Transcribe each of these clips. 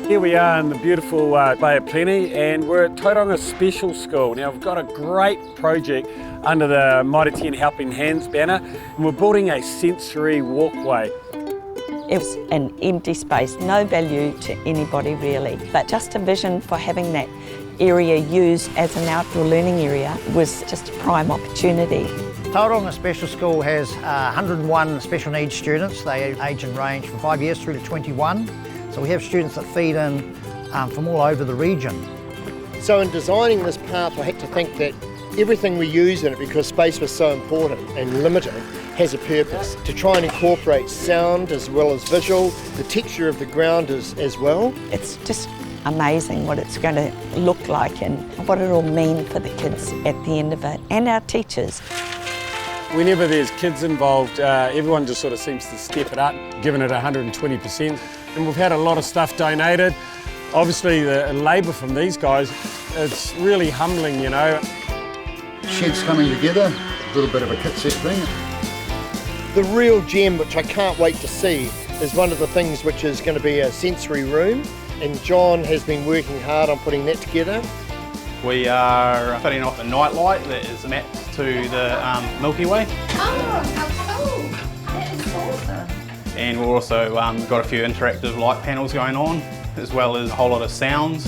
Here we are in the beautiful Bay of Plenty, and we're at Tauranga Special School. Now we've got a great project under the Mitre Helping Hands banner, and we're building a sensory walkway. It was an empty space, no value to anybody really, but just a vision for having that area used as an outdoor learning area was just a prime opportunity. Tauranga Special School has 101 special needs students. They age and range from 5 years through to 21. So we have students that feed in from all over the region. So in designing this path, I had to think that everything we use in it, because space was so important and limited, has a purpose. To try and incorporate sound as well as visual, the texture of the ground as well. It's just amazing what it's going to look like and what it'll mean for the kids at the end of it, and our teachers. Whenever there's kids involved, everyone just sort of seems to step it up, giving it 120%. And we've had a lot of stuff donated. Obviously the labour from these guys, it's really humbling, you know. Sheds coming together, a little bit of a kit set thing. The real gem, which I can't wait to see, is one of the things which is going to be a sensory room, and John has been working hard on putting that together. We are fitting off a night light that is mapped to the Milky Way. Oh, how cool! That is awesome. And we've also got a few interactive light panels going on, as well as a whole lot of sounds.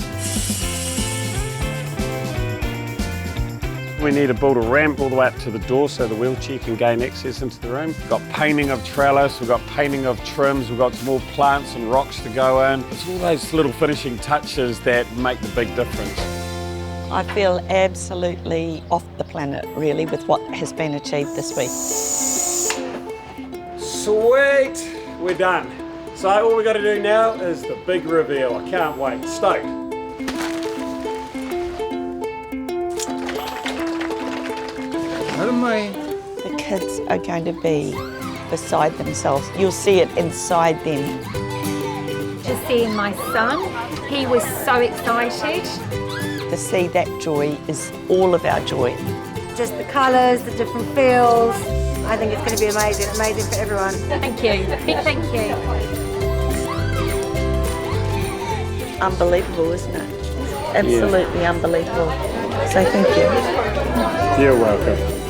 We need to build a ramp all the way up to the door so the wheelchair can gain access into the room. We've got painting of trellis, we've got painting of trims, we've got some more plants and rocks to go in. It's all those little finishing touches that make the big difference. I feel absolutely off the planet really with what has been achieved this week. Sweet, we're done. So all we've got to do now is the big reveal. I can't wait, stoked. The kids are going to be beside themselves. You'll see it inside them. Just seeing my son, he was so excited. To see that joy is all of our joy. Just the colours, the different feels. I think it's going to be amazing, amazing for everyone. Thank you, big thank you. Unbelievable, isn't it? Absolutely unbelievable. So thank you. You're welcome.